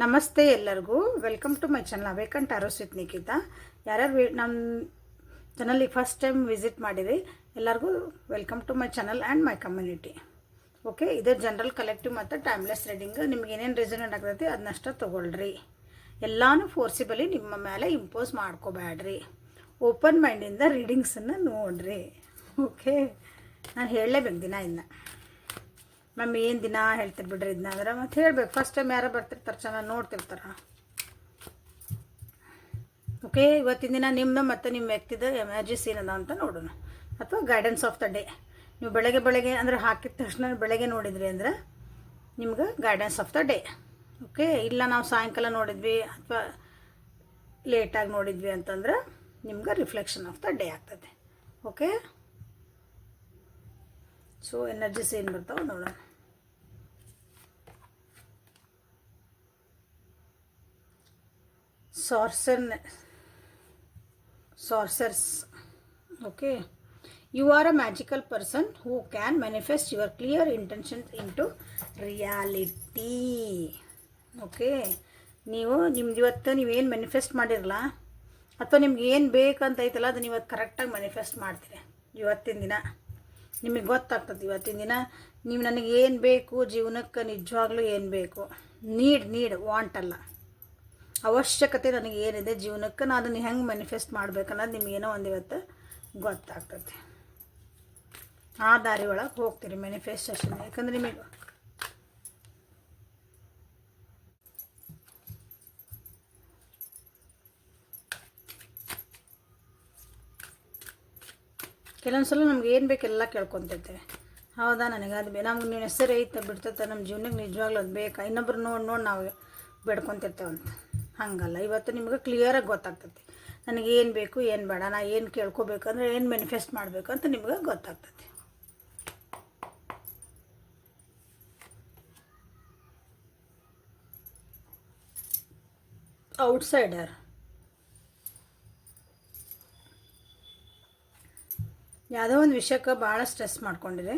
ನಮಸ್ತೆ ಎಲ್ಲರಿಗೂ. Welcome to my channel awaken tarots with Nikhita. ಯಾರ್ಯಾರು ನಮ್ಮ ಚಾನಲಿಗೆ ಫಸ್ಟ್ ಟೈಮ್ ವಿಸಿಟ್ ಮಾಡಿರಿ ಎಲ್ಲರಿಗೂ welcome to my channel and my community. Okay, ಇದೇ ಜನರಲ್ ಕಲೆಕ್ಟಿವ್ ಮತ್ತು ಟೈಮ್ಲೆಸ್ ರೀಡಿಂಗ್. ನಿಮ್ಗೆ ಏನೇನು ರೆಸನೇಟ್ ಆಗ್ತೈತಿ ಅದನ್ನಷ್ಟ ತೊಗೊಳ್ರಿ. ಎಲ್ಲನೂ ಫೋರ್ಸಿಬಲಿ ನಿಮ್ಮ ಮೇಲೆ ಇಂಪೋಸ್ ಮಾಡ್ಕೋಬೇಡ್ರಿ. ಓಪನ್ ಮೈಂಡಿಂದ ರೀಡಿಂಗ್ಸನ್ನು ನೋಡ್ರಿ. ಓಕೆ, ನಾನು ಹೇಳಲೇಬೇಕು ದಿನ ಇನ್ನು ಮ್ಯಾಮ್ ಏನು ದಿನ ಹೇಳ್ತಿರ್ ಬಿಡ್ರಿ ಇದನ್ನ ಅಂದ್ರೆ ಮತ್ತೆ ಹೇಳ್ಬೇಕು. ಫಸ್ಟ್ ಟೈಮ್ ಯಾರೋ ಬರ್ತಿರ್ತಾರೆ, ಚೆನ್ನಾಗಿ ನೋಡ್ತಿರ್ತಾರೆ. ಓಕೆ, ಇವತ್ತಿನ ದಿನ ನಿಮ್ಮದು ಮತ್ತು ನಿಮ್ಮ ವ್ಯಕ್ತಿದ ಎಮರ್ಜೆನ್ಸಿ ಏನದ ಅಂತ ನೋಡೋಣ, ಅಥವಾ ಗೈಡೆನ್ಸ್ ಆಫ್ ದ ಡೇ. ನೀವು ಬೆಳಗ್ಗೆ ಅಂದರೆ ಹಾಕಿದ ತಕ್ಷಣ ಬೆಳಗ್ಗೆ ನೋಡಿದ್ರಿ ಅಂದ್ರೆ ನಿಮ್ಗೆ guidance of the day. Okay, ಇಲ್ಲ ನಾವು ಸಾಯಂಕಾಲ ನೋಡಿದ್ವಿ ಅಥವಾ ಲೇಟಾಗಿ ನೋಡಿದ್ವಿ ಅಂತಂದ್ರೆ ನಿಮ್ಗೆ ರಿಫ್ಲೆಕ್ಷನ್ ಆಫ್ ದ ಡೇ ಆಗ್ತದೆ. ಓಕೆ, ಸೊ ಎನರ್ಜೀಸ್ ಏನು ಬರ್ತಾವೆ ನೋಡೋಣ. Sorcerers. Okay, you are a magical person who can manifest your clear intentions into reality. Okay, ನೀವು ನಿಮ್ದು ಇವತ್ತು ನೀವೇನು ಮ್ಯಾನಿಫೆಸ್ಟ್ ಮಾಡಿರಲ್ಲ ಅಥವಾ ನಿಮ್ಗೆ ಏನು ಬೇಕಂತ ಐತಲ್ಲ ಅದನ್ನ ಇವತ್ತು ಕರೆಕ್ಟಾಗಿ ಮ್ಯಾನಿಫೆಸ್ಟ್ ಮಾಡ್ತೀರಿ. ಇವತ್ತಿನ ದಿನ ನಿಮಗೆ ಗೊತ್ತಾಗ್ತದೆ. ಇವತ್ತಿನ ದಿನ ನೀವು ನನಗೆ ಏನು ಬೇಕು ಜೀವನಕ್ಕೆ, ನಿಜವಾಗ್ಲೂ ಏನು ಬೇಕು, ನೀಡ್ ವಾಂಟ್ ಅಲ್ಲ, ಅವಶ್ಯಕತೆ ನನಗೆ ಏನಿದೆ ಜೀವನಕ್ಕೆ, ನಾನು ಅದನ್ನು ಹೆಂಗೆ ಮ್ಯಾನಿಫೆಸ್ಟ್ ಮಾಡ್ಬೇಕನ್ನೋದು ನಿಮಗೇನೋ ಒಂದು ಇವತ್ತು ಗೊತ್ತಾಗ್ತದೆ. ಆ ದಾರಿ ಒಳಗೆ ಹೋಗ್ತೀರಿ ಮ್ಯಾನಿಫೆಸ್ಟೇಷನ್. ಯಾಕಂದ್ರೆ ನಿಮಗೆ ಕೆಲವೊಂದು ಸಲ ನಮ್ಗೆ ಏನು ಬೇಕೆಲ್ಲ ಕೇಳ್ಕೊತಿರ್ತೇವೆ. ಹೌದಾ, ನನಗೆ ಅದು ನಮ್ಗೆ ನೀವು ಹೆಸರು ಐತೆ ಬಿಡ್ತೈತೆ, ನಮ್ಮ ಜೀವನಕ್ಕೆ ನಿಜವಾಗ್ಲೂ ಅದು ಬೇಕಾ, ಇನ್ನೊಬ್ರು ನೋಡಿ ನಾವು ಬೇಡ್ಕೊತಿರ್ತೇವಂತ. ಹಾಗಲ್ಲ, ಇವತ್ತು ನಿಮ್ಗೆ ಕ್ಲಿಯರಾಗಿ ಗೊತ್ತಾಗ್ತೈತಿ ನನಗೆ ಏನು ಬೇಕು ಏನು ಬೇಡ, ನಾ ಏನು ಕೇಳ್ಕೊಬೇಕಂದ್ರೆ ಏನು ಮ್ಯಾನಿಫೆಸ್ಟ್ ಮಾಡಬೇಕು ಅಂತ ನಿಮ್ಗೆ ಗೊತ್ತಾಗ್ತೈತಿ. ಔಟ್ಸೈಡರ್. ಯಾವುದೋ ಒಂದು ವಿಷಯಕ್ಕೆ ಭಾಳ ಸ್ಟ್ರೆಸ್ ಮಾಡ್ಕೊಂಡಿರಿ.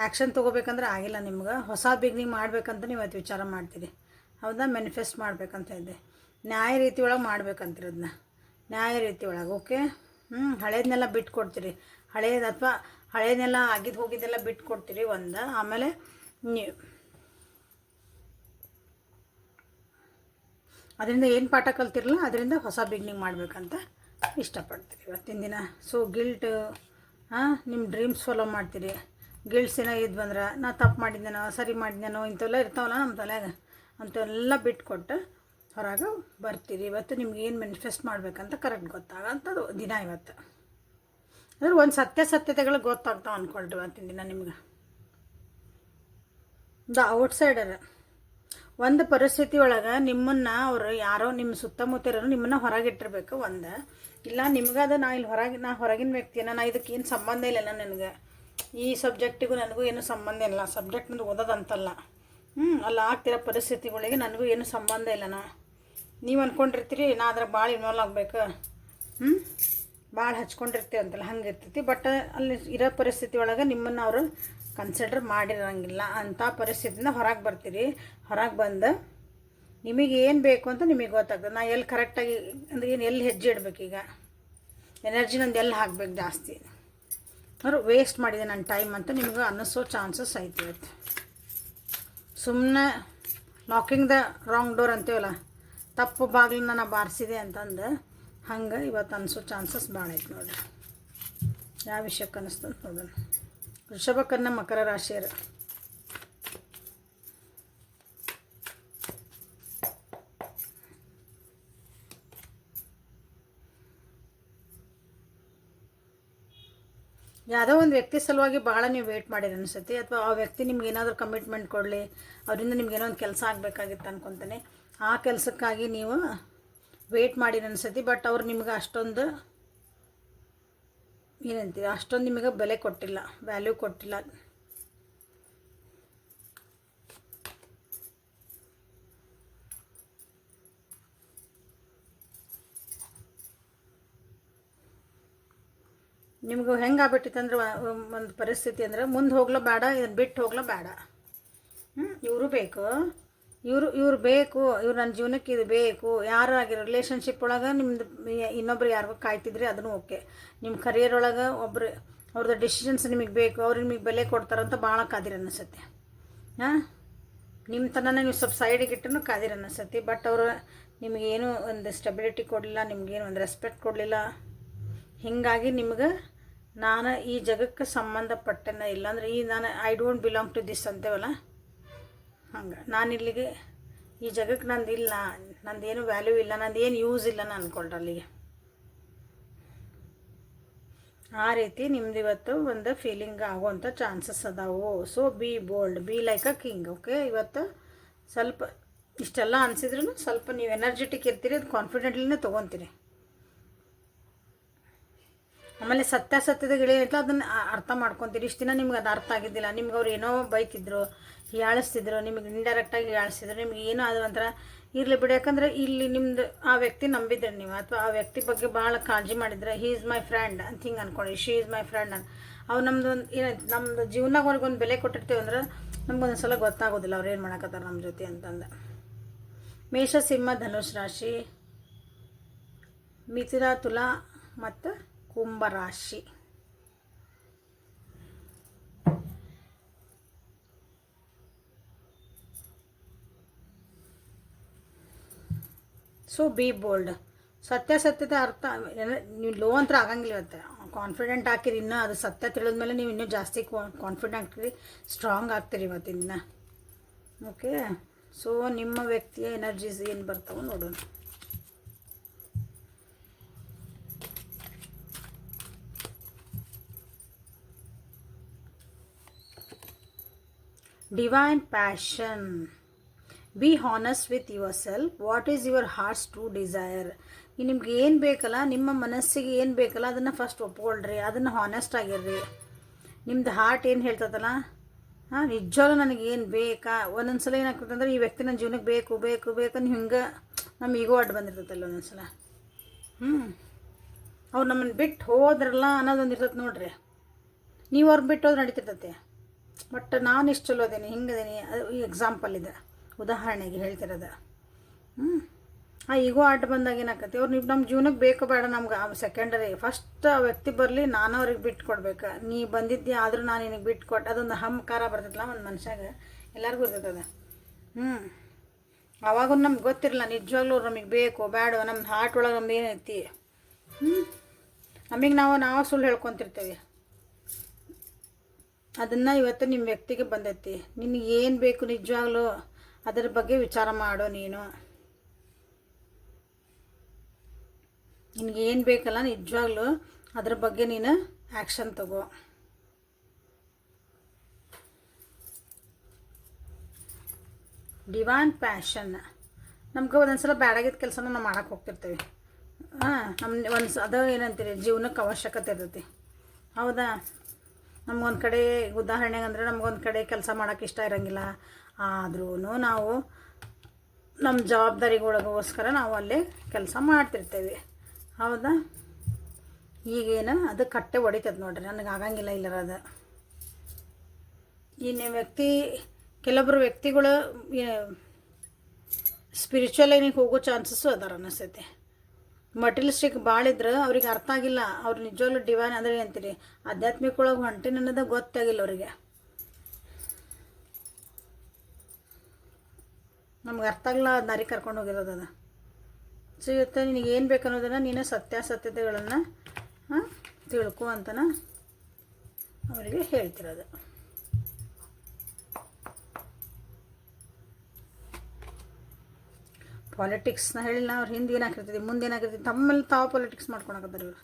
ಆ್ಯಕ್ಷನ್ ತೊಗೋಬೇಕಂದ್ರೆ ಆಗಿಲ್ಲ ನಿಮ್ಗೆ. ಹೊಸ ಬಿಗ್ನಿಂಗ್ ಮಾಡ್ಬೇಕಂತ ನೀವು ಇವತ್ತು ವಿಚಾರ ಮಾಡ್ತೀರಿ. ಹೌದಾ, ಮ್ಯಾನಿಫೆಸ್ಟ್ ಮಾಡ್ಬೇಕಂತ ಇದ್ದೆ. ನ್ಯಾಯ ರೀತಿ ಒಳಗೆ ಮಾಡ್ಬೇಕಂತೀರಿ ಅದನ್ನ, ನ್ಯಾಯ ರೀತಿ ಒಳಗೆ. ಓಕೆ, ಹಳೇದನ್ನೆಲ್ಲ ಬಿಟ್ಟು ಕೊಡ್ತೀರಿ. ಹಳೇದನ್ನೆಲ್ಲ ಆಗಿದ್ದು ಹೋಗಿದ್ದೆಲ್ಲ ಬಿಟ್ಟು ಕೊಡ್ತೀರಿ ಒಂದು. ಆಮೇಲೆ ನೀವು ಅದರಿಂದ ಏನು ಪಾಠ ಕಲ್ತಿರಲ್ಲ ಅದರಿಂದ ಹೊಸ ಬಿಗ್ನಿಂಗ್ ಮಾಡಬೇಕಂತ ಇಷ್ಟಪಡ್ತೀರಿ ಇವತ್ತಿನ ದಿನ. ಸೊ ಗಿಲ್ಟ್, ನಿಮ್ಮ ಡ್ರೀಮ್ಸ್ ಫಾಲೋ ಮಾಡ್ತೀರಿ. ಗಿಲ್ಟ್ಸ್ ಏನೋ ಇದು ಬಂದ್ರೆ ನಾ ತಪ್ಪು ಮಾಡಿದ್ದೇನೋ ಸರಿ ಮಾಡಿದ್ದೇನೋ ಇಂಥವೆಲ್ಲ ಇರ್ತಾವಲ್ಲ ನಮ್ಮ ತಲೆಯಾಗ, ಅಂಥವೆಲ್ಲ ಬಿಟ್ಕೊಟ್ಟು ಹೊರಗೆ ಬರ್ತೀರಿ. ಇವತ್ತು ನಿಮ್ಗೆ ಏನು ಮ್ಯಾನಿಫೆಸ್ಟ್ ಮಾಡ್ಬೇಕಂತ ಕರೆಕ್ಟ್ ಗೊತ್ತಾಗಂಥದ್ದು ದಿನ ಇವತ್ತು. ಅಂದ್ರೆ ಒಂದು ಸತ್ಯತೆಗಳು ಗೊತ್ತಾಗ್ತಾವೆ ಅಂದ್ಕೊಳ್ರಿ ಇವತ್ತಿನ ದಿನ ನಿಮ್ಗೆ. The outsider. ಒಂದು ಪರಿಸ್ಥಿತಿ ಒಳಗೆ ನಿಮ್ಮನ್ನು ಅವರು ಯಾರೋ ನಿಮ್ಮ ಸುತ್ತಮುತ್ತ ಇರೋರು ನಿಮ್ಮನ್ನು ಹೊರಗಿಟ್ಟಿರ್ಬೇಕು ಒಂದು. ಇಲ್ಲ ನಿಮ್ಗದ ನಾ ಹೊರಗಿನ ವ್ಯಕ್ತಿನ, ನಾ ಇದಕ್ಕೆ ಏನು ಸಂಬಂಧ ಇಲ್ಲ, ನನಗೆ ಈ ಸಬ್ಜೆಕ್ಟಿಗೂ ನನಗೂ ಏನು ಸಂಬಂಧ ಇಲ್ಲ, ಸಬ್ಜೆಕ್ಟ್ ನಂದು ಓದೋದಂತಲ್ಲ. ಅಲ್ಲ ಆಗ್ತಿರೋ ಪರಿಸ್ಥಿತಿಗಳಿಗೆ ನನಗೂ ಏನು ಸಂಬಂಧ ಇಲ್ಲ. ನೀವು ಅಂದ್ಕೊಂಡಿರ್ತೀರಿ ನಾ ಅದ್ರ ಭಾಳ ಇನ್ವಾಲ್ವ್ ಆಗಬೇಕು, ಭಾಳ ಹಚ್ಕೊಂಡಿರ್ತೀವಿ ಅಂತಲ್ಲ, ಹಂಗೆ ಇರ್ತೈತಿ. ಬಟ್ ಅಲ್ಲಿ ಇರೋ ಪರಿಸ್ಥಿತಿ ಒಳಗೆ ನಿಮ್ಮನ್ನು ಅವರು ಕನ್ಸಿಡರ್ ಮಾಡಿರೋಂಗಿಲ್ಲ. ಅಂಥ ಪರಿಸ್ಥಿತಿಯಿಂದ ಹೊರಗೆ ಬರ್ತೀರಿ. ಹೊರಗೆ ಬಂದು ನಿಮಗೆ ಏನು ಬೇಕು ಅಂತ ನಿಮಗೆ ಗೊತ್ತಾಗ್ತದೆ. ನಾ ಎಲ್ಲಿ ಕರೆಕ್ಟಾಗಿ ಅಂದ್ರೆ ಏನು ಎಲ್ಲಿ ಹೆಜ್ಜೆ ಇಡಬೇಕು, ಈಗ ಎನರ್ಜಿ ನಂದು ಎಲ್ಲಿ ಹಾಕ್ಬೇಕು ಜಾಸ್ತಿ, ಅವರು ವೇಸ್ಟ್ ಮಾಡಿದೆ ನನ್ನ ಟೈಮ್ ಅಂತ ನಿಮ್ಗೆ ಅನ್ನಿಸೋ ಚಾನ್ಸಸ್ ಐತಿ ಇವತ್ತು. ಸುಮ್ಮನೆ ನಾಕಿಂಗ್ ದ ರಾಂಗ್ ಡೋರ್ ಅಂತೀವಲ್ಲ, ತಪ್ಪು ಬಾಗಿಲನ್ನ ನಾ ಬಾರಿಸಿದೆ ಅಂತಂದು ಹಂಗೆ ಇವತ್ತು ಅನಿಸೋ ಚಾನ್ಸಸ್ ಭಾಳ ಐತೆ ನೋಡಿರಿ. ಯಾವ ವಿಷಯಕ್ಕೆ ಅನ್ನಿಸ್ತಂತ ನೋಡೋಣ. ವೃಷಭಕನ್ನ ಮಕರ ರಾಶಿಯರು. ಯಾವುದೋ ಒಂದು ವ್ಯಕ್ತಿ ಸಲುವಾಗಿ ಭಾಳ ನೀವು ವೇಟ್ ಮಾಡಿರಿ ಅನಿಸುತ್ತೆ, ಅಥವಾ ಆ ವ್ಯಕ್ತಿ ನಿಮ್ಗೆ ಏನಾದರೂ ಕಮಿಟ್ಮೆಂಟ್ ಕೊಡಲಿ, ಅವರಿಂದ ನಿಮ್ಗೆ ಏನೋ ಒಂದು ಕೆಲಸ ಆಗಬೇಕಾಗಿತ್ತು ಅನ್ಕೊತಾನೆ. ಆ ಕೆಲಸಕ್ಕಾಗಿ ನೀವು ವೇಟ್ ಮಾಡಿರಿ ಅನಿಸುತ್ತೆ. ಬಟ್ ಅವ್ರು ನಿಮ್ಗೆ ಅಷ್ಟೊಂದು ಏನಂತೀವಿ, ಅಷ್ಟೊಂದು ನಿಮಗೆ ಬೆಲೆ ಕೊಟ್ಟಿಲ್ಲ, ವ್ಯಾಲ್ಯೂ ಕೊಟ್ಟಿಲ್ಲ. ನಿಮ್ಗೆ ಹೆಂಗೆ ಆಗ್ಬಿಟ್ಟಿತ್ತು ಅಂದ್ರೆ ಒಂದು ಪರಿಸ್ಥಿತಿ ಅಂದ್ರೆ ಮುಂದೆ ಹೋಗ್ಲೋ ಬೇಡ, ಇದನ್ನು ಬಿಟ್ಟು ಹೋಗ್ಲೋ ಬೇಡ. ಇವರು ಬೇಕು, ಇವ್ರು ಬೇಕು, ಇವ್ರು ನನ್ನ ಜೀವನಕ್ಕೆ ಇದು ಬೇಕು, ಯಾರು ಆಗಿರೋ ರಿಲೇಷನ್ಶಿಪ್ ಒಳಗೆ ನಿಮ್ದು ಇನ್ನೊಬ್ರು ಯಾರಿಗೋ ಕಾಯ್ತಿದ್ರಿ ಅದನ್ನು ಓಕೆ. ನಿಮ್ಮ ಕರಿಯರ್ ಒಳಗೆ ಒಬ್ರು ಅವ್ರದ್ದು ಡಿಸಿಷನ್ಸ್ ನಿಮಗೆ ಬೇಕು, ಅವ್ರು ನಿಮಗೆ ಬೆಲೆ ಕೊಡ್ತಾರಂತ ಭಾಳ ಕಾದಿರ ಅನಿಸುತ್ತೆ. ಹಾಂ, ನಿಮ್ಮ ತನನ ನೀವು ಸ್ವಲ್ಪ ಸೈಡಿಗೆ ಇಟ್ಟನು ಕಾದಿರ ಅನಿಸುತ್ತೆ. ಬಟ್ ಅವರು ನಿಮಗೇನು ಒಂದು ಸ್ಟೆಬಿಲಿಟಿ ಕೊಡಲಿಲ್ಲ, ನಿಮಗೇನು ಒಂದು ರೆಸ್ಪೆಕ್ಟ್ ಕೊಡಲಿಲ್ಲ. ಹೀಗಾಗಿ ನಿಮ್ಗೆ ನಾನು ಈ ಜಗಕ್ಕೆ ಸಂಬಂಧಪಟ್ಟನ ಇಲ್ಲಾಂದ್ರೆ ನಾನು I don't belong to this ಅಂತೇವಲ್ಲ ಹಂಗೆ, ನಾನು ಇಲ್ಲಿಗೆ ಈ ಜಗಕ್ಕೆ ನಂದು ಇಲ್ಲ, ನಂದೇನು ವ್ಯಾಲ್ಯೂ ಇಲ್ಲ, ನಂದು ಏನು ಯೂಸ್ ಇಲ್ಲ ನಾನು ಅಂದ್ಕೊಳ್ರಿ ಅಲ್ಲಿಗೆ. ಆ ರೀತಿ ನಿಮ್ದು ಇವತ್ತು ಒಂದು ಫೀಲಿಂಗ್ ಆಗುವಂಥ ಚಾನ್ಸಸ್ ಅದಾವು. So B bold, be like a king. Okay, ಇವತ್ತು ಸ್ವಲ್ಪ ಇಷ್ಟೆಲ್ಲ ಅನಿಸಿದ್ರೂ ಸ್ವಲ್ಪ ನೀವು ಎನರ್ಜೆಟಿಕ್ ಇರ್ತೀರಿ, ಅದು ಕಾನ್ಫಿಡೆಂಟ್ಲಿನೇ ತೊಗೊತೀರಿ. ಆಮೇಲೆ ಸತ್ಯಾಸತ್ಯದ ಗಿಳಿಯೈತಲ್ಲ ಅದನ್ನು ಅರ್ಥ ಮಾಡ್ಕೊತೀರಿ. ಇಷ್ಟು ದಿನ ನಿಮ್ಗೆ ಅದು ಅರ್ಥ ಆಗಿದ್ದಿಲ್ಲ, ನಿಮ್ಗೆ ಅವ್ರು ಏನೋ ಬೈತಿದ್ರು, ಹೀಯಾಳಿಸ್ತಿದ್ರು, ನಿಮಗೆ ಇಂಡೈರೆಕ್ಟಾಗಿ ಹೀಯಾಳಿಸ್ತಿದ್ರು, ನಿಮ್ಗೆ ಏನೋ ಅದು ಒಂಥರ ಇರಲಿ ಬಿಡಿ. ಯಾಕಂದರೆ ಇಲ್ಲಿ ನಿಮ್ಮದು ಆ ವ್ಯಕ್ತಿ ನಂಬಿದ್ರಿ ನೀವು, ಅಥವಾ ಆ ವ್ಯಕ್ತಿ ಬಗ್ಗೆ ಭಾಳ ಕಾಳಜಿ ಮಾಡಿದ್ರೆ, ಹೀ ಈಸ್ ಮೈ ಫ್ರೆಂಡ್ ಅಂತ ಹಿಂಗೆ ಅಂದ್ಕೊಳ್ಳಿ, ಶೀ ಈಸ್ ಮೈ ಫ್ರೆಂಡ್ ಅಂತ. ಅವು ನಮ್ಮದು ಒಂದು ಏನೈತೆ, ನಮ್ಮದು ಜೀವನಾಗ ಅವ್ರಿಗೊಂದು ಬೆಲೆ ಕೊಟ್ಟಿರ್ತೀವಿ ಅಂದ್ರೆ ನಮ್ಗೊಂದು ಸಲ ಗೊತ್ತಾಗೋದಿಲ್ಲ ಅವ್ರು ಏನು ಮಾಡಕತ್ತಾರೆ ನಮ್ಮ ಜೊತೆ ಅಂತಂದು. ಮೇಷ, ಸಿಂಹ, ಧನುಷ್ ರಾಶಿ, ಮಿಥುನ, ತುಲಾ ಮತ್ತು ಕುಂಭರಾಶಿ. So B bold. ಸತ್ಯಾಸತ್ಯತೆ ಅರ್ಥ ನೀವು ಲೋ ಅಂತ ಆಗಂಗಿಲ್ಲ. ಇವತ್ತು ಕಾನ್ಫಿಡೆಂಟ್ ಹಾಕಿರಿ, ಇನ್ನೂ ಅದು ಸತ್ಯ ತಿಳಿದ್ಮೇಲೆ ನೀವು ಇನ್ನೂ ಜಾಸ್ತಿ ಕಾನ್ಫಿಡೆಂಟ್ ಆಗ್ತೀರಿ, ಸ್ಟ್ರಾಂಗ್ ಆಗ್ತೀರಿ ಇವತ್ತಿನ. ಓಕೆ, ಸೊ ನಿಮ್ಮ ವ್ಯಕ್ತಿಯ ಎನರ್ಜೀಸ್ ಏನು ಬರ್ತಾವೆ ನೋಡೋಣ. Divine passion. Be honest with yourself. What is your heart's true desire. ನಿಮ್ಗೆ ಏನು ಬೇಕಲ್ಲ, ನಿಮ್ಮ ಮನಸ್ಸಿಗೆ ಏನು ಬೇಕಲ್ಲ ಅದನ್ನು ಫಸ್ಟ್ ಒಪ್ಕೊಳ್ರಿ, ಅದನ್ನು ಹಾನೆಸ್ಟ್ ಆಗಿರ್ರಿ. ನಿಮ್ದು ಹಾರ್ಟ್ ಏನು ಹೇಳ್ತದಲ್ಲ, ಹಾಂ ನಿಜವಾಗ್ಲೂ ನನಗೆ ಏನು ಬೇಕಾ. ಒಂದೊಂದು ಸಲ ಏನಾಗ್ತದೆ ಅಂದ್ರೆ ಈ ವ್ಯಕ್ತಿ ನನ್ನ ಜೀವನಕ್ಕೆ ಬೇಕು ಬೇಕು ಬೇಕಂದು ಹಿಂಗೆ ನಮ್ಮ ಈಗೋ ಅಡ್ಡು ಬಂದಿರ್ತೈತಲ್ಲ ಒಂದೊಂದು ಸಲ. ಅವ್ರು ನಮ್ಮನ್ನು ಬಿಟ್ಟು ಹೋದ್ರಲ್ಲ ಅನ್ನೋದೊಂದು ಇರ್ತದೆ ನೋಡ್ರಿ. ನೀವು ಅವ್ರಿಗೆ ಬಿಟ್ಟು ಹೋದ್ರೆ ನಡೀತಿರ್ತೈತೆ, ಬಟ್ ನಾನು ಇಷ್ಟು ಚಲೋ ಅದೇನಿ, ಹಿಂಗದೇನಿ. ಅದು ಈ ಎಕ್ಸಾಂಪಲ್ ಇದೆ, ಉದಾಹರಣೆಗೆ ಹೇಳ್ತಿರೋದು. ಆ ಈಗೋ ಅಡ್ಡ ಬಂದಾಗ ಏನಾಕತಿ, ಅವ್ರು ನೀವು ನಮ್ಮ ಜೀವನಕ್ಕೆ ಬೇಕು ಬೇಡ ನಮ್ಗೆ ಸೆಕೆಂಡರಿ. ಫಸ್ಟ್ ಆ ವ್ಯಕ್ತಿ ಬರಲಿ, ನಾನು ಅವ್ರಿಗೆ ಬಿಟ್ಟು ಕೊಡ್ಬೇಕು. ನೀ ಬಂದಿದ್ದೆ ಆದರೂ ನಾನು ನಿನಗೆ ಬಿಟ್ಟು ಕೊಟ್ಟು, ಅದೊಂದು ಅಹಂಕಾರ ಬರ್ತೈತಲ್ಲ ಒಂದು ಮನುಷ್ಯಾಗ, ಎಲ್ಲರಿಗೂ ಇರ್ತದೆ. ಅವಾಗೂ ನಮ್ಗೆ ಗೊತ್ತಿರಲ್ಲ ನಿಜವಾಗ್ಲೂ ನಮಗೆ ಬೇಕು ಬೇಡ, ನಮ್ಮ ಹಾರ್ಟ್ ಒಳಗೆ ನಮ್ದು ಏನೈತಿ. ನಮಗೆ ನಾವು ಸುಳ್ಳು ಹೇಳ್ಕೊತಿರ್ತೀವಿ. ಅದನ್ನು ಇವತ್ತು ನಿಮ್ಮ ವ್ಯಕ್ತಿಗೆ ಬಂದೈತಿ. ನಿನಗೆ ಏನು ಬೇಕು ನಿಜವಾಗ್ಲೂ ಅದರ ಬಗ್ಗೆ ವಿಚಾರ ಮಾಡೋ. ನಿನಗೆ ಏನು ಬೇಕಲ್ಲ ನಿಜವಾಗ್ಲೂ ಅದ್ರ ಬಗ್ಗೆ ನೀನು ಆ್ಯಕ್ಷನ್ ತಗೋ. Divine passion. ನಮ್ಗೆ ಒಂದೊಂದ್ಸಲ ಬ್ಯಾಡಾಗಿದ್ದ ಕೆಲಸನ ನಾವು ಮಾಡಕ್ಕೆ ಹೋಗ್ತಿರ್ತೀವಿ. ನಮ್ಮ ಅದು ಏನಂತೀರಿ, ಜೀವನಕ್ಕೆ ಅವಶ್ಯಕತೆ ಇರ್ತೈತಿ, ಹೌದಾ. ನಮ್ಗೊಂದು ಕಡೆ ಉದಾಹರಣೆಗೆ ಅಂದರೆ ನಮಗೊಂದು ಕಡೆ ಕೆಲಸ ಮಾಡೋಕ್ಕೆ ಇಷ್ಟ ಇರೋಂಗಿಲ್ಲ, ಆದ್ರೂ ನಾವು ನಮ್ಮ ಜವಾಬ್ದಾರಿಗಳಿಗೋಸ್ಕರ ನಾವು ಅಲ್ಲೇ ಕೆಲಸ ಮಾಡ್ತಿರ್ತೇವೆ, ಹೌದಾ. ಈಗೇನು ಅದು ಕಟ್ಟೆ ಹೊಡಿತದೆ ನೋಡ್ರಿ, ನನಗೆ ಆಗಂಗಿಲ್ಲ ಇಲ್ಲರದ. ಈ ವ್ಯಕ್ತಿ ಕೆಲವೊಬ್ಬರು ವ್ಯಕ್ತಿಗಳು ಸ್ಪಿರಿಚುವಲ್ ಲೈನಿಗೆ ಹೋಗೋ ಚಾನ್ಸಸ್ಸು ಅದಾರ ಅನ್ನಿಸ್ತೈತಿ. ಮಟೀರಿಯಲಿಸ್ಟಿಕ್ ಭಾಳ ಇದ್ರೆ ಅವ್ರಿಗೆ ಅರ್ಥ ಆಗಿಲ್ಲ. ಅವ್ರು ನಿಜವಾಗ್ಲೂ ಡಿವೈನ್ ಅಂದರೆ ಅಂತೀರಿ ಆಧ್ಯಾತ್ಮಿಕ ಒಳಗೆ ಹೊಂಟಿನ ಅನ್ನೋದು ಗೊತ್ತಾಗಿಲ್ಲ ಅವರಿಗೆ. ನಮ್ಗೆ ಅರ್ಥ ಆಗಲ್ಲ, ಅದು ದಾರಿ ಕರ್ಕೊಂಡು ಹೋಗಿರೋದು ಅದು. ಸೊ ಇವತ್ತು ನಿನಗೆ ಏನು ಬೇಕು ಅನ್ನೋದನ್ನು ನೀನು ಸತ್ಯಾಸತ್ಯತೆಗಳನ್ನು ತಿಳ್ಕೊ ಅಂತನ ಅವರಿಗೆ ಹೇಳ್ತಿರೋದು. ಪಾಲಿಟಿಕ್ಸ್ನ ಹೇಳಿಲ್ಲ, ಅವ್ರು ಹಿಂದೆ ಏನಾಗಿರ್ತೈತಿ ಮುಂದೆ ಏನಾಗಿರ್ತೈತಿ ತಮ್ಮಲ್ಲಿ ತಾವು ಪಾಲಿಟಿಕ್ಸ್ ಮಾಡ್ಕೊಳಕತ್ತಾರೆ ಇವರು.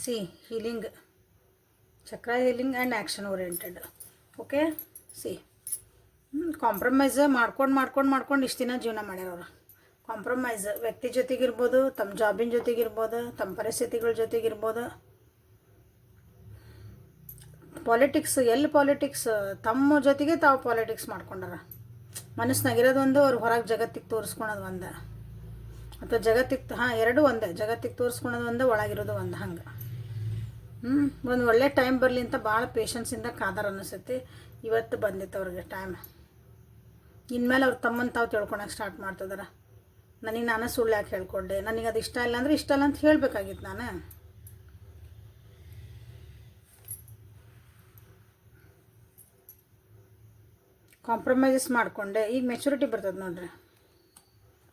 ಸಿ ಹೀಲಿಂಗ್, ಚಕ್ರ healing and action oriented. Okay, C compromise ಮಾಡ್ಕೊಂಡು ಇಷ್ಟು ದಿನ ಜೀವನ ಮಾಡ್ಯಾರವ್ರು. ಕಾಂಪ್ರಮೈಸ್ ವ್ಯಕ್ತಿ ಜೊತೆಗಿರ್ಬೋದು, ತಮ್ಮ ಜಾಬಿನ ಜೊತೆಗಿರ್ಬೋದು, ತಮ್ಮ ಪರಿಸ್ಥಿತಿಗಳ ಜೊತೆಗಿರ್ಬೋದು. ಪಾಲಿಟಿಕ್ಸ್ ಪಾಲಿಟಿಕ್ಸ್ ತಮ್ಮ ಜೊತೆಗೆ ತಾವು ಪಾಲಿಟಿಕ್ಸ್ ಮಾಡ್ಕೊಂಡಾರ. ಮನಸ್ಸಿನಾಗಿರೋದು ಒಂದು, ಅವ್ರು ಹೊರಗೆ ಜಗತ್ತಿಗೆ ತೋರಿಸ್ಕೊಳೋದು ಒಂದು. ಅಥವಾ ಜಗತ್ತಿಗೆ ಎರಡೂ ಒಂದೇ, ಜಗತ್ತಿಗೆ ತೋರಿಸ್ಕೊಳೋದು ಒಂದೇ, ಒಳಗಿರೋದು ಒಂದು. ಹಂಗೆ ಒಂದು ಒಳ್ಳೆ ಟೈಮ್ ಬರಲಿ ಅಂತ ಭಾಳ ಪೇಷನ್ಸಿಂದ ಕಾದಾರ ಅನಿಸ್ತೈತಿ. ಇವತ್ತು ಬಂದಿತ್ತು ಅವ್ರಿಗೆ ಟೈಮ್. ಇನ್ಮೇಲೆ ಅವ್ರು ತಮ್ಮನ್ನು ತಾವು ತಿಳ್ಕೊಳಕ್ಕೆ ಸ್ಟಾರ್ಟ್ ಮಾಡ್ತಿದಾರೆ. ನನಗೆ ನಾನು ಸುಳ್ಳು ಯಾಕೆ ಹೇಳ್ಕೊಂಡೆ, ನನಗೆ ಅದು ಇಷ್ಟ ಇಲ್ಲ ಅಂದರೆ ಇಷ್ಟ ಇಲ್ಲ ಅಂತ ಹೇಳಬೇಕಾಗಿತ್ತು ನಾನು. ಕಾಂಪ್ರಮೈಸಸ್ ಮಾಡಿಕೊಂಡೆ. ಈಗ ಮೆಚುರಿಟಿ ಬರ್ತದೆ ನೋಡ್ರಿ.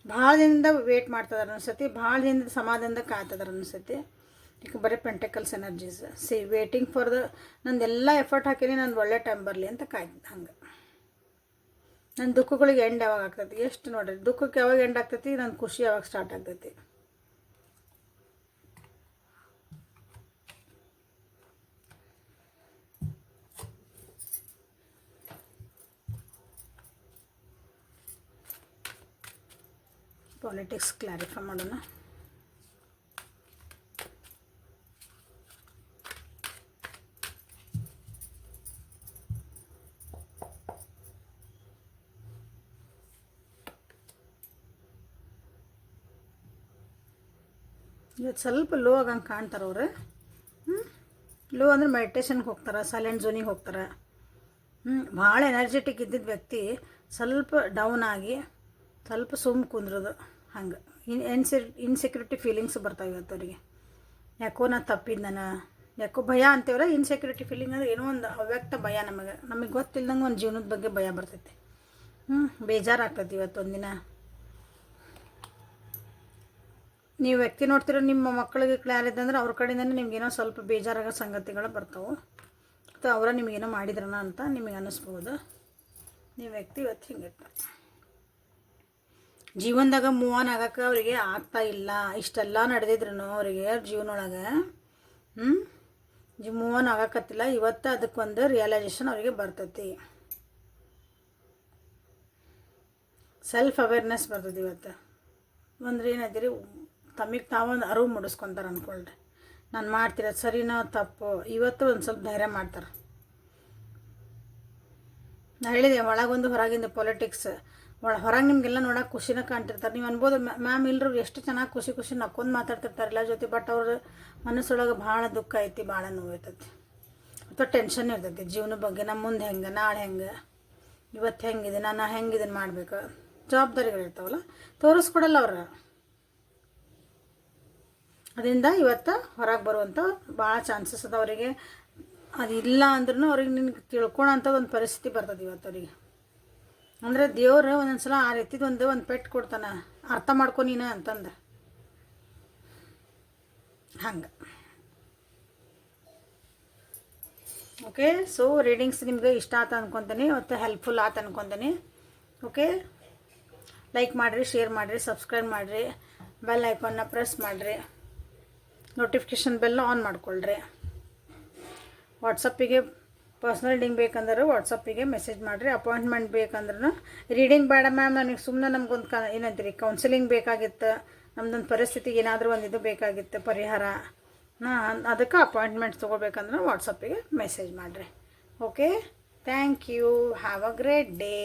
ಭಾಳ ದಿನದಿಂದ ವೇಟ್ ಮಾಡ್ತಿದಾರೆ ಅನಿಸ್ತೈತಿ, ಭಾಳ ದಿನದ ಸಮಾಧಾನದಿಂದ ಕಾಯ್ತಿದಾರೆ ಅನಿಸ್ತೈತಿ. ಈಗ ಬರೀ pentacles energies. Waiting for the, ನಂದೆಲ್ಲ ಎಫರ್ಟ್ ಹಾಕೀನಿ, ನಂದು ಒಳ್ಳೆ ಟೈಮ್ ಬರಲಿ ಅಂತ ಕಾಯ್ತು. ಹಂಗೆ ನನ್ನ ದುಃಖಗಳಿಗೆ ಎಂಡ್ ಯಾವಾಗ ಆಗ್ತೈತಿ, ಎಷ್ಟು ನೋಡ್ರಿ, ದುಃಖಕ್ಕೆ ಯಾವಾಗ ಎಂಡ್ ಆಗ್ತೈತಿ, ನನ್ನ ಖುಷಿ ಯಾವಾಗ ಸ್ಟಾರ್ಟ್ ಆಗ್ತೈತಿ. ಪಾಲಿಟಿಕ್ಸ್ ಕ್ಲಾರಿಫೈ ಮಾಡೋಣ. ಇವತ್ತು ಸ್ವಲ್ಪ ಲೋ ಆಗಂಗೆ ಕಾಣ್ತಾರೆ ಅವ್ರು. ಲೋ ಅಂದರೆ ಮೆಡಿಟೇಷನ್ಗೆ ಹೋಗ್ತಾರೆ, ಸೈಲೆಂಟ್ ಝೋನಿಗೆ ಹೋಗ್ತಾರೆ. ಭಾಳ ಎನರ್ಜೆಟಿಕ್ ಇದ್ದಿದ್ದ ವ್ಯಕ್ತಿ ಸ್ವಲ್ಪ ಡೌನ್ ಆಗಿ ಸ್ವಲ್ಪ ಸುಮ್ಮ ಕುಂದ್ರೋದು. ಹಂಗೆ ಇನ್ಸೆಕ್ಯೂರಿಟಿ ಫೀಲಿಂಗ್ಸ್ ಬರ್ತಾವೆ ಇವತ್ತು ಅವರಿಗೆ. ಯಾಕೋ ನಾ ತಪ್ಪಿದ್ದು ನಾನು, ಯಾಕೋ ಭಯ ಅಂತೇವ್ರ. ಇನ್ಸೆಕ್ಯೂರಿಟಿ ಫೀಲಿಂಗ್ ಅಂದರೆ ಏನೋ ಒಂದು ಅವ್ಯಕ್ತ ಭಯ. ನಮಗೆ ಗೊತ್ತಿಲ್ದಂಗೆ ಒಂದು ಜೀವನದ ಬಗ್ಗೆ ಭಯ ಬರ್ತೈತಿ. ಬೇಜಾರಾಗ್ತೈತಿ ಇವತ್ತು ಒಂದಿನ. ನೀವು ವ್ಯಕ್ತಿ ನೋಡ್ತಿರೋ ನಿಮ್ಮ ಮಕ್ಕಳಿಗೆ ಕ್ಲಾರಿದೆ ಅಂದ್ರೆ ಅವ್ರ ಕಡೆಯಿಂದನೇ ನಿಮ್ಗೇನೋ ಸ್ವಲ್ಪ ಬೇಜಾರಾಗೋ ಸಂಗತಿಗಳು ಬರ್ತಾವೆ, ಅಥವಾ ಅವರ ನಿಮಗೇನೋ ಮಾಡಿದ್ರನ ಅಂತ ನಿಮಗೆ ಅನ್ನಿಸ್ಬೋದು. ನೀವು ವ್ಯಕ್ತಿ ಇವತ್ತು ಹಿಂಗಿರ್ತಾರೆ. ಜೀವನದಾಗ ಮೂವ್ ಆನ್ ಆಗೋಕ್ಕೆ ಅವರಿಗೆ ಆಗ್ತಾ ಇಲ್ಲ. ಇಷ್ಟೆಲ್ಲ ನಡೆದಿದ್ರು ಅವರಿಗೆ ಜೀವನೊಳಗೆ ಮೂವ್ ಆನ್ ಆಗಕತ್ತಿಲ್ಲ. ಇವತ್ತು ಅದಕ್ಕೊಂದು ರಿಯಲೈಸೇಷನ್ ಅವರಿಗೆ ಬರ್ತೈತಿ. ಸೆಲ್ಫ್ ಅವೇರ್ನೆಸ್ ಬರ್ತದೆ ಇವತ್ತು. ಅಂದ್ರೆ ಏನಂತೀರಿ, ತಮಗೆ ತಾವೊಂದು ಅರಿವು ಮೂಡಿಸ್ಕೊತಾರೆ ಅಂದ್ಕೊಳ್ರಿ. ನಾನು ಮಾಡ್ತಿರೋದು ಸರಿನೋ ತಪ್ಪು, ಇವತ್ತು ಒಂದು ಸ್ವಲ್ಪ ಧೈರ್ಯ ಮಾಡ್ತಾರೆ. ನಾನು ಹೇಳಿದೆ ಒಳಗೊಂದು ಹೊರಗಿಂದ ಪೊಲಿಟಿಕ್ಸ್. ಹೊರಗೆ ನಿಮಗೆಲ್ಲ ನೋಡೋಕೆ ಖುಷಿನ ಕಾಣ್ತಿರ್ತಾರೆ. ನೀವು ಅನ್ಬೋದು ಮ್ಯಾಮ್ ಇಲ್ಲರು ಎಷ್ಟು ಚೆನ್ನಾಗಿ ಖುಷಿ ನಕ್ಕೊಂಡು ಮಾತಾಡ್ತಿರ್ತಾರೆ ಎಲ್ಲ ಜೊತೆ, ಬಟ್ ಅವ್ರ ಮನಸ್ಸೊಳಗೆ ಭಾಳ ದುಃಖ ಐತಿ, ಭಾಳ ನೋವು ಇರ್ತೈತಿ, ಅಥವಾ ಟೆನ್ಷನ್ ಇರ್ತೈತಿ ಜೀವನ ಬಗ್ಗೆ. ನಮ್ಮ ಮುಂದೆ ಹೆಂಗೆ, ನಾಳೆ ಹೆಂಗೆ, ಇವತ್ತು ಹೆಂಗಿದೆ, ನಾನು ಹೆಂಗಿದನ್ನು ಮಾಡಬೇಕು, ಜವಾಬ್ದಾರಿಗಳಿರ್ತಾವಲ್ಲ, ತೋರಿಸ್ಕೊಡಲ್ಲ ಅವ್ರು. ಅದರಿಂದ ಇವತ್ತು ಹೊರಗೆ ಬರುವಂಥ ಭಾಳ ಚಾನ್ಸಸ್ ಅದ ಅವರಿಗೆ. ಅದಿಲ್ಲ ಅಂದ್ರೂ ಅವ್ರಿಗೆ ನಿನಗೆ ತಿಳ್ಕೊಳೋಂಥ ಒಂದು ಪರಿಸ್ಥಿತಿ ಬರ್ತದೆ ಇವತ್ತು ಅವರಿಗೆ. ಅಂದರೆ ದೇವ್ರು ಒಂದೊಂದು ಸಲ ಆ ರೀತಿದು ಒಂದು ಪೆಟ್ಟು ಕೊಡ್ತಾನೆ, ಅರ್ಥ ಮಾಡ್ಕೊ ನೀನು ಅಂತಂದು. ಹಂಗೆ ಓಕೆ. ಸೊ ರೀಡಿಂಗ್ಸ್ ನಿಮ್ಗೆ ಇಷ್ಟ ಆತ ಅನ್ಕೊತೀನಿ, ಮತ್ತು ಹೆಲ್ಪ್ಫುಲ್ ಆತ ಅನ್ಕೊತೀನಿ. ಓಕೆ, ಲೈಕ್ ಮಾಡಿರಿ, ಶೇರ್ ಮಾಡಿರಿ, ಸಬ್ಸ್ಕ್ರೈಬ್ ಮಾಡಿರಿ, ಬೆಲ್ ಐಕಾನ್ನ ಪ್ರೆಸ್ ಮಾಡಿರಿ, ನೋಟಿಫಿಕೇಷನ್ ಬೆಲ್ಲ ಆನ್ ಮಾಡ್ಕೊಳ್ರಿ. ವಾಟ್ಸಪ್ಪಿಗೆ ಪರ್ಸ್ನಲ್ ರೀಡಿಂಗ್ ಬೇಕಂದ್ರೆ ವಾಟ್ಸಪ್ಪಿಗೆ ಮೆಸೇಜ್ ಮಾಡಿರಿ. ಅಪಾಯಿಂಟ್ಮೆಂಟ್ ಬೇಕಂದ್ರೂ, ರೀಡಿಂಗ್ ಬೇಡ ಮ್ಯಾಮ್ ನನಗೆ ಸುಮ್ಮನೆ ನಮ್ಗೊಂದು ಏನಂತೀರಿ ಕೌನ್ಸಿಲಿಂಗ್ ಬೇಕಾಗಿತ್ತು, ನಮ್ದೊಂದು ಪರಿಸ್ಥಿತಿಗೆ ಏನಾದರೂ ಒಂದು ಇದು ಬೇಕಾಗಿತ್ತು ಪರಿಹಾರ, ಅದಕ್ಕೆ ಅಪಾಯಿಂಟ್ಮೆಂಟ್ ತೊಗೋಬೇಕಂದ್ರೆ ವಾಟ್ಸಪ್ಪಿಗೆ ಮೆಸೇಜ್ ಮಾಡಿರಿ. Okay, thank you, have a great day.